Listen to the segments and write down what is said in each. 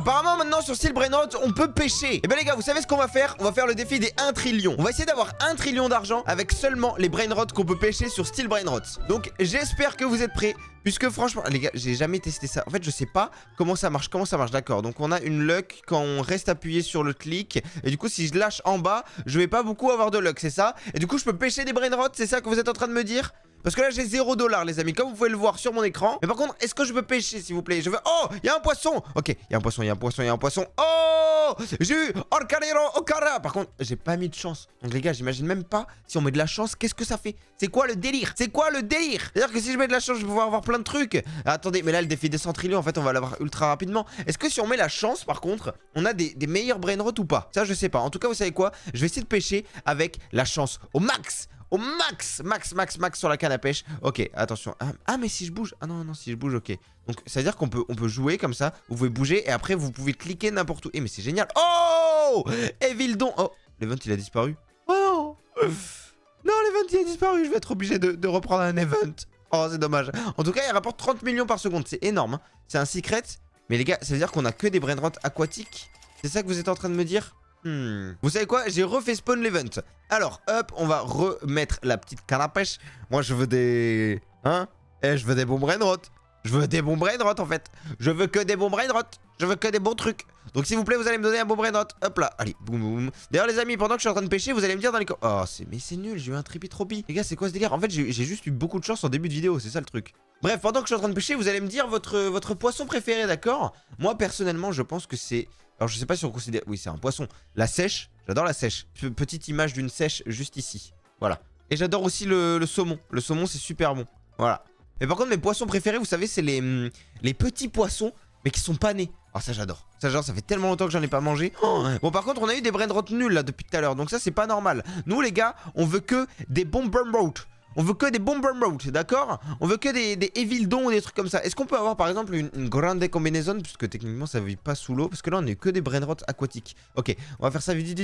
apparemment maintenant sur Steel Brainrot on peut pêcher. Et ben les gars, vous savez ce qu'on va faire? On va faire le défi des 1 trillion. On va essayer d'avoir 1 trillion d'argent avec seulement les Brainrot qu'on peut pêcher sur Steel Brainrot. Donc j'espère que vous êtes prêts. Puisque franchement, les gars, j'ai jamais testé ça. En fait, je sais pas comment ça marche. D'accord. Donc on a une luck quand on reste appuyé sur le clic. Et du coup, si je lâche en bas, je vais pas beaucoup avoir de luck, c'est ça? Et du coup, je peux pêcher des Brainrot, c'est ça que vous êtes en train de me dire? Parce que là, j'ai 0 $, les amis, comme vous pouvez le voir sur mon écran. Mais par contre, est-ce que je peux pêcher, s'il vous plaît? Je veux... Oh, il y a un poisson. Ok, il y a un poisson, il y a un poisson, il y a un poisson. Oh, j'ai eu Orcarero Okara. Par contre, j'ai pas mis de chance. Donc les gars, j'imagine même pas si on met de la chance, qu'est-ce que ça fait? C'est quoi le délire? C'est quoi le délire? C'est-à-dire que si je mets de la chance, je vais pouvoir avoir plein de trucs. Ah, attendez, mais là, le défi des 100 trillions, en fait, on va l'avoir ultra rapidement. Est-ce que si on met la chance, par contre, on a des meilleurs Brainrot ou pas? Ça, je sais pas. En tout cas, vous savez quoi? Je vais essayer de pêcher avec la chance au max. Au max sur la canne à pêche. Ok, attention. Ah, mais si je bouge. Ah non, si je bouge, ok. Donc, ça veut dire qu'on peut jouer comme ça. Vous pouvez bouger et après, vous pouvez cliquer n'importe où. Eh, mais c'est génial. Oh, Evildon. Oh, l'event, il a disparu. Oh, non, l'event, il a disparu. Je vais être obligé de reprendre un event. Oh, c'est dommage. En tout cas, il rapporte 30 millions par seconde. C'est énorme. Hein. C'est un secret. Mais les gars, ça veut dire qu'on a que des Brainrot aquatiques. C'est ça que vous êtes en train de me dire? Vous savez quoi? J'ai refait spawn l'event. Alors, hop, on va remettre la petite canne à pêche. Moi, je veux des... Hein? Je veux des bons Brainrot. Je veux des bons Brainrot, en fait. Je veux que des bons Brainrot. Je veux que des bons trucs. Donc, s'il vous plaît, vous allez me donner un bon Brainrot. Hop là. Allez, boum, boum. D'ailleurs, les amis, pendant que je suis en train de pêcher, vous allez me dire dans les commentaires... Oh, mais c'est nul, j'ai eu un tripi-tropi. Les gars, c'est quoi ce délire? En fait, j'ai juste eu beaucoup de chance en début de vidéo. C'est ça le truc. Bref, pendant que je suis en train de pêcher, vous allez me dire votre poisson préféré, d'accord? Moi, personnellement, je pense que c'est... Alors, je sais pas si on considère... Oui, c'est un poisson. La sèche. J'adore la sèche. Petite image d'une sèche juste ici. Voilà. Et j'adore aussi le saumon. Le saumon, c'est super bon. Voilà. Mais par contre, mes poissons préférés, vous savez, c'est les petits poissons, mais qui sont pas nés. Ah, ça, j'adore. Ça fait tellement longtemps que j'en ai pas mangé. Oh, bon, par contre, on a eu des Brainrot nuls, là, depuis tout à l'heure. Donc ça, c'est pas normal. Nous, les gars, on veut que des bons Brainrot. On veut que des bons Brainrot, d'accord? On veut que des Evildon ou des trucs comme ça. Est-ce qu'on peut avoir par exemple une grande combinaison? Puisque techniquement ça vit pas sous l'eau. Parce que là on est que des Brainrot aquatiques. Ok, on va faire ça vite.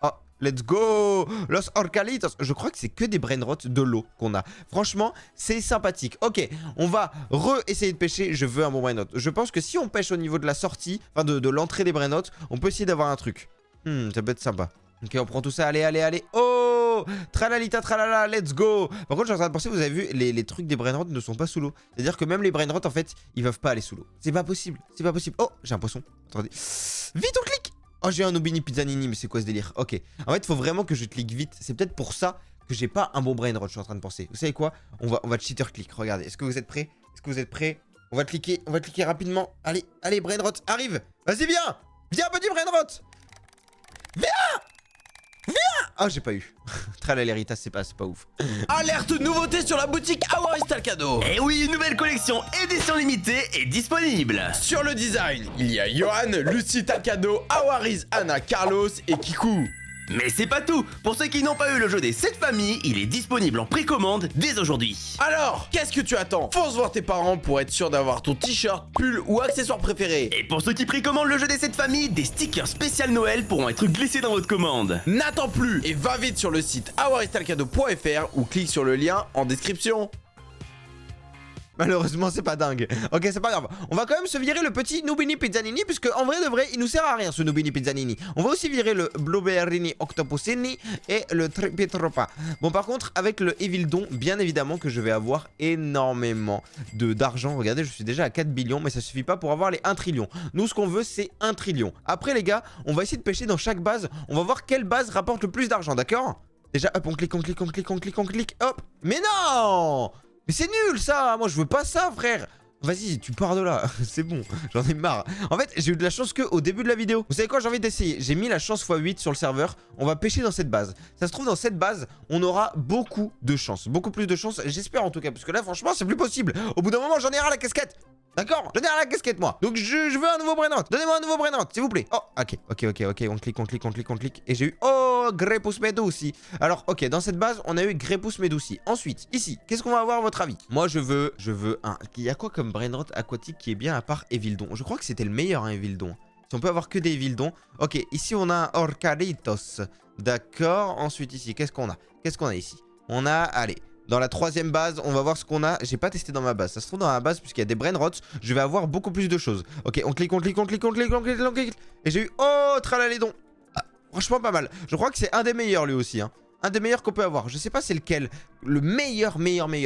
Oh, let's go! Los Orcalitos. Je crois que c'est que des Brainrot de l'eau qu'on a. Franchement, c'est sympathique. Ok, on va essayer de pêcher. Je veux un bon Brainrot. Je pense que si on pêche au niveau de la sortie, enfin de l'entrée des Brainrot, on peut essayer d'avoir un truc. Ça peut être sympa. Ok, on prend tout ça. Allez. Oh! Tralalita, tralala, let's go! Par contre, je suis en train de penser, vous avez vu, les trucs des Brainrot ne sont pas sous l'eau. C'est-à-dire que même les Brainrot, en fait, ils peuvent pas aller sous l'eau. C'est pas possible. Oh, j'ai un poisson. Attendez. Vite, on clique! Oh, j'ai un Nubini Pizzanini, mais c'est quoi ce délire? Ok. En fait, il faut vraiment que je clique vite. C'est peut-être pour ça que j'ai pas un bon Brainrot, je suis en train de penser. Vous savez quoi? On va cheater click. Regardez. Est-ce que vous êtes prêts? On va cliquer rapidement. Allez, Brainrot, arrive! Vas-y, viens! Viens, petit Brainrot! Viens! Ah, j'ai pas eu. Tralaleritas, c'est pas ouf. Alerte nouveauté sur la boutique Awaris Talcado. Et oui, une nouvelle collection édition limitée est disponible. Sur le design, il y a Johan, Lucie Talcado, Awaris, Anna, Carlos et Kikou. Mais c'est pas tout. Pour ceux qui n'ont pas eu le jeu des 7 familles, il est disponible en précommande dès aujourd'hui. Alors, qu'est-ce que tu attends? Fonce voir tes parents pour être sûr d'avoir ton t-shirt, pull ou accessoire préféré. Et pour ceux qui précommandent le jeu des 7 familles, des stickers spécial Noël pourront être glissés dans votre commande. N'attends plus et va vite sur le site awaristalcado.fr ou clique sur le lien en description. Malheureusement, c'est pas dingue. Ok, c'est pas grave. On va quand même se virer le petit Nubini Pizzanini, puisque en vrai de vrai, il nous sert à rien ce Nubini Pizzanini. On va aussi virer le Blueberrini Octopusini et le Tripitropa. Bon, par contre, avec le Evildon, bien évidemment que je vais avoir énormément d'argent. Regardez, je suis déjà à 4 billions, mais ça suffit pas pour avoir les 1 trillion. Nous, ce qu'on veut, c'est 1 trillion. Après, les gars, on va essayer de pêcher dans chaque base. On va voir quelle base rapporte le plus d'argent, d'accord? Déjà, hop, on clique, hop. Mais non! Mais c'est nul ça! Moi je veux pas ça, frère! Vas-y, tu pars de là, c'est bon, j'en ai marre. En fait, j'ai eu de la chance qu'au début de la vidéo. Vous savez quoi, j'ai envie d'essayer. J'ai mis la chance x8 sur le serveur. On va pêcher dans cette base. Ça se trouve, dans cette base, on aura beaucoup de chance. Beaucoup plus de chance, j'espère en tout cas. Parce que là, franchement, c'est plus possible. Au bout d'un moment, j'en ai ras la casquette. D'accord? J'en ai ras la casquette, moi. Donc, je veux un nouveau Brainrot. Donnez-moi un nouveau Brainrot, s'il vous plaît. Oh, ok. On clique. Et j'ai eu... Oh, Grepus Medusi. Alors, ok, dans cette base, on a eu Grepus Medusi. Ensuite, ici, qu'est-ce qu'on va avoir à votre avis? Moi, je veux un... Il y a quoi comme Brainrot aquatique qui est bien à part Evildon? Je crois que c'était le meilleur, hein, Evildon. Si on peut avoir que des Evildon. Ok, ici, on a un Orcalitos. D'accord. Ensuite, ici, qu'est-ce qu'on a? Ici? On a, allez... dans la 3e base. On va voir ce qu'on a. J'ai pas testé dans ma base. Ça se trouve dans ma base, puisqu'il y a des brainrots, je vais avoir beaucoup plus de choses. Ok, on clique, on clique, on clique, on clique, on clique, on clique. Et j'ai eu... Oh, tralalédon. Ah, franchement, pas mal. Je crois que c'est un des meilleurs, lui aussi, hein. Un des meilleurs qu'on peut avoir. Je sais pas c'est lequel. Le meilleur.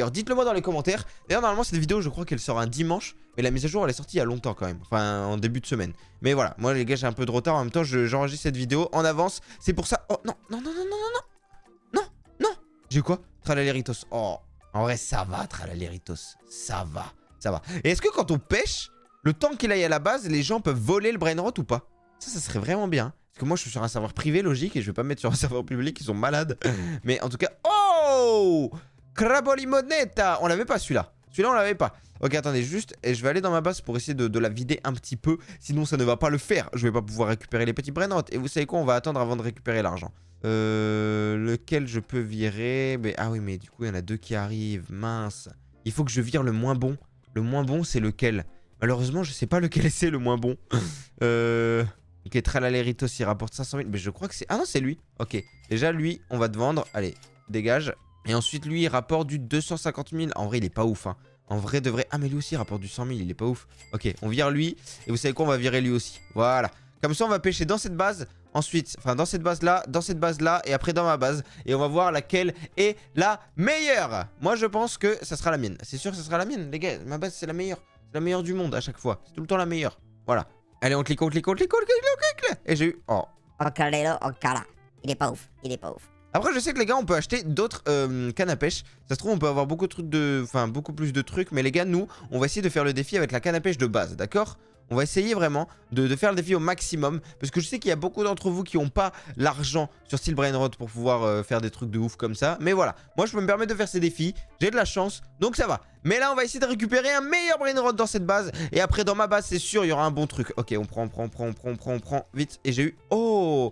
Dites-le moi dans les commentaires. D'ailleurs, normalement, cette vidéo, je crois qu'elle sort un dimanche. Mais la mise à jour, elle est sortie il y a longtemps quand même. Enfin, en début de semaine. Mais voilà. Moi, les gars, j'ai un peu de retard. En même temps, j'enregistre cette vidéo en avance. C'est pour ça. Oh, non, non, non, non, non, non, non. Non, non. J'ai eu quoi? Tralaléritos. Oh. En vrai, ça va, Tralaléritos. Ça va. Ça va. Et est-ce que quand on pêche, le temps qu'il aille à la base, les gens peuvent voler le brainrot ou pas? Ça serait vraiment bien. Parce que moi, je suis sur un serveur privé, logique, et je vais pas me mettre sur un serveur public, ils sont malades. Mais en tout cas... Oh, Crabolimoneta. On l'avait pas, celui-là. Celui-là, on l'avait pas. Ok, attendez, juste... Et je vais aller dans ma base pour essayer de la vider un petit peu. Sinon, ça ne va pas le faire. Je vais pas pouvoir récupérer les petits brainrots. Et vous savez quoi? On va attendre avant de récupérer l'argent. Lequel je peux virer? Mais... Ah oui, mais du coup, il y en a 2 qui arrivent. Mince. Il faut que je vire le moins bon. Le moins bon, c'est lequel? Malheureusement, je sais pas lequel c'est le moins bon. Ok, Tralaléritos, il rapporte 500 000. Mais je crois que c'est... Ah non, c'est lui. Ok. Déjà, lui, on va te vendre. Allez, dégage. Et ensuite, lui, il rapporte du 250 000. En vrai, il est pas ouf, hein. En vrai, de vrai... Ah, mais lui aussi, il rapporte du 100 000. Il est pas ouf. Ok, on vire lui. Et vous savez quoi? On va virer lui aussi. Voilà. Comme ça, on va pêcher dans cette base. Ensuite, enfin, dans cette base-là, dans cette base-là. Et après, dans ma base. Et on va voir laquelle est la meilleure. Moi, je pense que ça sera la mienne. C'est sûr que ça sera la mienne, les gars. Ma base, c'est la meilleure. C'est la meilleure du monde à chaque fois. C'est tout le temps la meilleure. Voilà. Allez, on clique, on clique, on clique, on clique, on clique. Et j'ai eu... Oh. Okara. Il est pas ouf. Il est pas ouf. Après, je sais que les gars, on peut acheter d'autres cannes à pêche. Ça se trouve, on peut avoir beaucoup de trucs de... Enfin, beaucoup plus de trucs. Mais les gars, nous, on va essayer de faire le défi avec la canne à pêche de base, d'accord? On va essayer vraiment de faire le défi au maximum. Parce que je sais qu'il y a beaucoup d'entre vous qui n'ont pas l'argent sur Steel Brainrot pour pouvoir faire des trucs de ouf comme ça. Mais voilà, moi je peux me permettre de faire ces défis. J'ai de la chance, donc ça va. Mais là on va essayer de récupérer un meilleur Brainrot dans cette base. Et après dans ma base c'est sûr il y aura un bon truc. Ok, on prend vite. Et j'ai eu... Oh,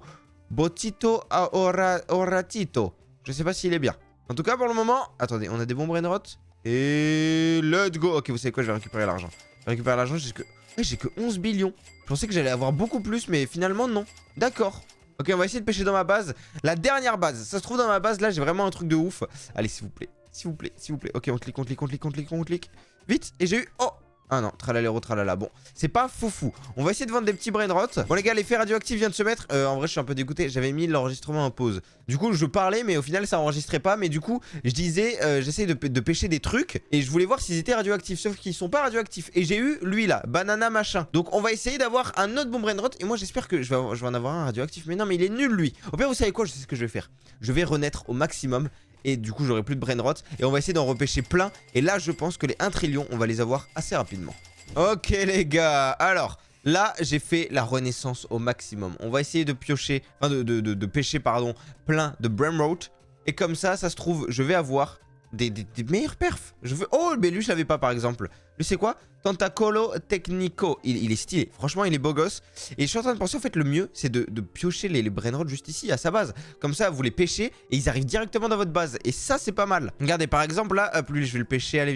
Botito Oratito. Je sais pas s'il est bien. En tout cas pour le moment... Attendez, on a des bons Brainrots. Et let's go. Ok, vous savez quoi, je vais récupérer l'argent. Je vais récupérer l'argent jusque... J'ai que 11 billions. Je pensais que j'allais avoir beaucoup plus, mais finalement non. D'accord. Ok, on va essayer de pêcher dans ma base. La dernière base. Ça se trouve dans ma base, là, j'ai vraiment un truc de ouf. Allez, s'il vous plaît. S'il vous plaît, s'il vous plaît. Ok, on clique, on clique, on clique, on clique, on clique. Vite. Et j'ai eu... Oh. Ah non, tralaléro, tralala. Bon, c'est pas foufou. On va essayer de vendre des petits brainrots. Bon les gars, l'effet radioactif vient de se mettre. En vrai, je suis un peu dégoûté. J'avais mis l'enregistrement en pause. Du coup, je parlais, mais au final, ça enregistrait pas. Mais du coup, je disais, j'essaye de pêcher des trucs. Et je voulais voir s'ils étaient radioactifs. Sauf qu'ils sont pas radioactifs. Et j'ai eu lui là, banana machin. Donc, on va essayer d'avoir un autre bon brainrot. Et moi, j'espère que je vais en avoir un radioactif. Mais non, mais il est nul lui. Au pire, vous savez quoi? Je sais ce que je vais faire. Je vais renaître au maximum. Et du coup, j'aurai plus de brainrot. Et on va essayer d'en repêcher plein. Et là, je pense que les 1 trillion, on va les avoir assez rapidement. Ok les gars, alors là j'ai fait la renaissance au maximum. On va essayer de piocher, enfin de pêcher pardon, plein de brainrot. Et comme ça se trouve, je vais avoir des meilleurs perfs. Oh mais lui je l'avais pas par exemple. Lui c'est quoi? Tentacolo Tecnico. Il est stylé, franchement il est beau gosse. Et je suis en train de penser en fait le mieux c'est de piocher les brainrots juste ici à sa base. Comme ça vous les pêchez et ils arrivent directement dans votre base. Et ça c'est pas mal. Regardez par exemple là, hop lui je vais le pêcher. Allez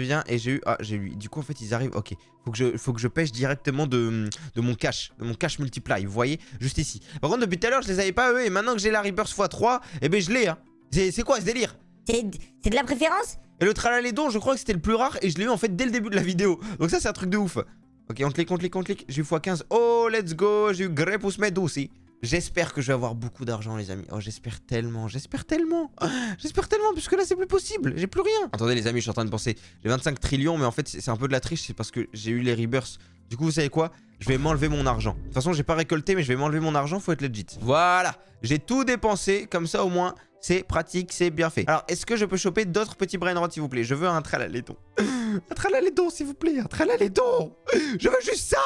viens. Et j'ai eu, ah j'ai lui. Du coup en fait ils arrivent, ok. Faut que je pêche directement de mon cache. De mon cache multiply, vous voyez, juste ici. Par contre depuis tout à l'heure je les avais pas eux. Et maintenant que j'ai la Rebirth x3, et ben je l'ai hein. C'est quoi ce délire? C'est de la préférence? Et le tralalédon, je crois que c'était le plus rare et je l'ai eu en fait dès le début de la vidéo. Donc ça c'est un truc de ouf. Ok, on clique, on clique, on clique. J'ai eu x15. Oh, let's go. J'ai eu Grepus Medusi. J'espère que je vais avoir beaucoup d'argent les amis. Oh, j'espère tellement, j'espère tellement. J'espère tellement, puisque là c'est plus possible. J'ai plus rien. Attendez les amis, je suis en train de penser. J'ai 25 trillions, mais en fait c'est un peu de la triche. C'est parce que j'ai eu les rebirths. Du coup, vous savez quoi? Je vais m'enlever mon argent. De toute façon, j'ai pas récolté, mais je vais m'enlever mon argent. Faut être legit. Voilà. J'ai tout dépensé. Comme ça, au moins, c'est pratique, c'est bien fait. Alors, est-ce que je peux choper d'autres petits brainrots, s'il vous plaît? Je veux un tralalédon. Un tralalédon, s'il vous plaît. Un tralalédon. Je veux juste ça.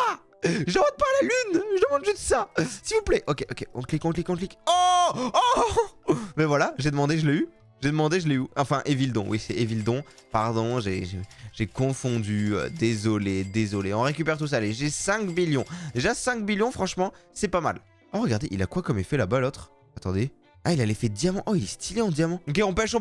Je demande pas la lune. Je demande juste ça. S'il vous plaît. Ok. On clique, on clique, on clique. Oh. Mais voilà, j'ai demandé, je l'ai eu. J'ai demandé, je l'ai eu. Enfin, Evildon. Oui, c'est Evildon. Pardon, j'ai confondu. Désolé. On récupère tout ça. Allez, j'ai 5 billions. Déjà, 5 billions, franchement, c'est pas mal. Oh, regardez, il a quoi comme effet là-bas, l'autre? Attendez. Ah, il a l'effet diamant. Oh, il est stylé en diamant. Ok, on pêche.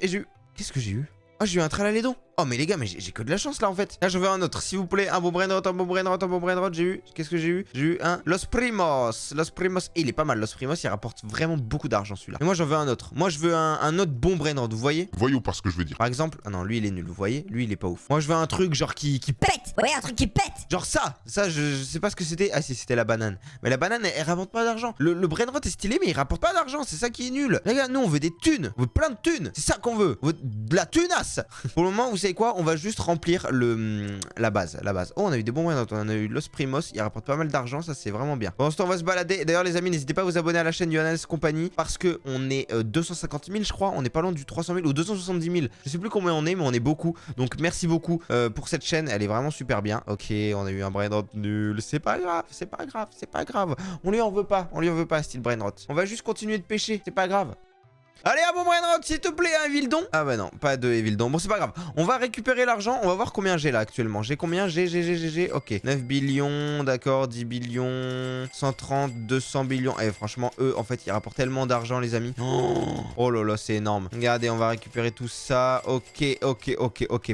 Et j'ai eu... Qu'est-ce que j'ai eu? Oh, j'ai eu un tralalédon. Oh mais les gars, mais j'ai que de la chance là en fait. Là je veux un autre, s'il vous plaît. Un beau brain rot, un beau brain rot, un beau brain rot. J'ai eu, qu'est-ce que j'ai eu? J'ai eu un Los Primos. Los Primos, il est pas mal. Los Primos, il rapporte vraiment beaucoup d'argent celui-là. Mais moi j'en veux un autre. Moi je veux un autre bon brain rot, vous voyez? Voyons pas ce que je veux dire. Par exemple, ah non, lui il est nul, vous voyez? Lui il est pas ouf. Moi je veux un truc genre qui Pète. Ouais, un truc qui pète. genre ça je sais pas ce que c'était. Ah si, c'était la banane. Mais la banane elle rapporte pas d'argent. Le brain rot est stylé mais il rapporte pas d'argent, c'est ça qui est nul. Les gars, nous on veut des thunes, on veut plein de thunes. C'est ça qu'on veut. On veut de la thunasse. Pour le moment, vous savez quoi? On va juste remplir la base. Oh, on a eu des bons brain rot. On a eu Los Primos, il rapporte pas mal d'argent, ça c'est vraiment bien. Pendant ce temps, on va se balader. D'ailleurs les amis, n'hésitez pas à vous abonner à la chaîne Johannes Compagnie parce que on est 250 000 je crois. On est pas loin du 300 000 ou 270 000. Je sais plus combien on est, mais on est beaucoup. Donc merci beaucoup pour cette chaîne, elle est vraiment super bien. Ok, on a eu un brain rot nul. C'est pas grave, c'est pas grave, c'est pas grave. On lui en veut pas, style brain rot. On va juste continuer de pêcher, c'est pas grave. Allez, un bon brain rot, s'il te plaît, un Evildon. Ah bah non, pas de Evildon. Bon, c'est pas grave. On va récupérer l'argent. On va voir combien j'ai là actuellement. J'ai combien? J'ai. Ok. 9 billions, d'accord. 10 billions. 130, 200 billions. Et franchement, eux, en fait, ils rapportent tellement d'argent, les amis. Oh là là, c'est énorme. Regardez, on va récupérer tout ça. Ok.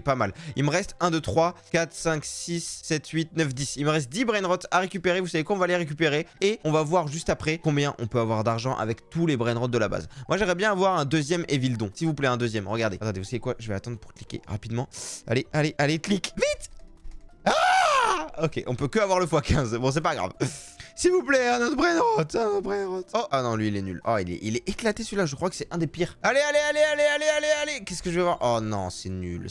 Pas mal. Il me reste 1, 2, 3, 4, 5, 6, 7, 8, 9, 10. Il me reste 10 brain rot à récupérer. Vous savez quoi? On va les récupérer. Et on va voir juste après combien on peut avoir d'argent avec tous les brain rot de la base. Moi, j'aimerais bien avoir un deuxième Evildon. S'il vous plaît, un deuxième. Regardez. Attendez, vous savez quoi? Je vais attendre pour cliquer rapidement. Allez, clique. Vite! Ah! Ok, on peut que avoir le x15. Bon, c'est pas grave. S'il vous plaît, un autre brain rot. Oh, ah non, lui, il est nul. Oh, il est éclaté celui-là. Je crois que c'est un des pires. Allez. Qu'est-ce que je vais voir? Oh non, c'est nul.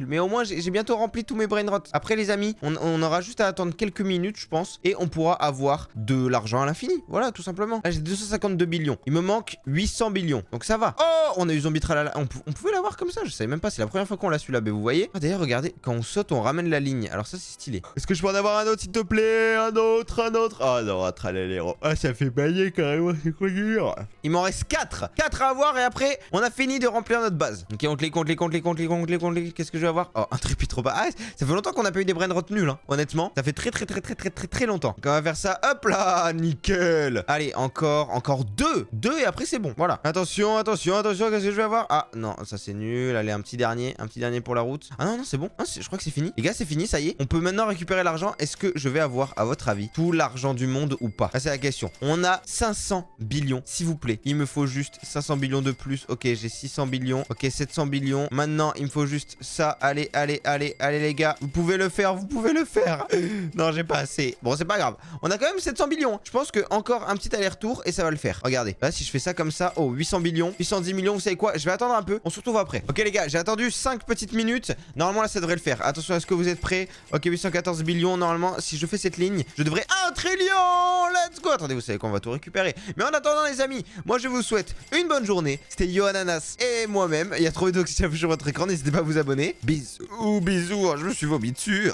Mais au moins, j'ai bientôt rempli tous mes brain rot. Après, les amis, on aura juste à attendre quelques minutes, je pense. Et on pourra avoir de l'argent à l'infini. Voilà, tout simplement. Là, j'ai 252 billions. Il me manque 800 billions. Donc ça va. Oh, on a eu Zombie Tralala. On pouvait l'avoir comme ça. Je savais même pas. C'est la première fois qu'on l'a celui-là. Mais vous voyez? Ah, d'ailleurs, regardez. Quand on saute, on ramène la ligne. Alors ça, c'est stylé. Est-ce que je peux en avoir un autre, s'il te plaît? Un autre. Oh non, Tralaléro. Ah, ça fait bailler carrément, c'est quoi dur. Il m'en reste 4 à avoir et après, on a fini de remplir notre base. Ok, on clique. Qu'est-ce que je vais avoir? Oh, un trépied trop bas. Ah, ça fait longtemps qu'on n'a pas eu des brain rot nuls, hein. Honnêtement, ça fait très longtemps. Donc on va faire ça. Hop là, nickel. Allez, encore 2 et après c'est bon. Voilà. Attention, qu'est-ce que je vais avoir? Ah non, ça c'est nul. Allez, un petit dernier pour la route. Ah non, c'est bon. Ah, je crois que c'est fini. Les gars, c'est fini, ça y est. On peut maintenant récupérer l'argent. Est-ce que je vais avoir, à votre avis, tout l'argent du monde ou pas? Ça c'est la question. On a 500 billions, s'il vous plaît. Il me faut juste 500 billions de plus. Ok, j'ai 600 billions. Ok, 700 billions. Maintenant, il me faut juste ça. Allez, les gars. Vous pouvez le faire. Non, j'ai pas assez. Bon, c'est pas grave. On a quand même 700 billions. Je pense que encore un petit aller-retour et ça va le faire. Regardez. Là, si je fais ça comme ça. Oh, 800 billions. 810 millions. Vous savez quoi? Je vais attendre un peu. On se retrouve après. Ok, les gars, j'ai attendu 5 petites minutes. Normalement, là, ça devrait le faire. Attention, est-ce que vous êtes prêts? Ok, 814 billions. Normalement, si je fais cette ligne, je devrais 1 trillion. Let's go. Attendez, vous savez qu'on va tout récupérer. Mais en attendant, les amis, moi, je vous souhaite une bonne journée. C'était Johannes et moi-même. Il y a trop de vidéos qui s'affichent sur votre écran. N'hésitez pas à vous abonner. Bisous. Je me suis vomi dessus.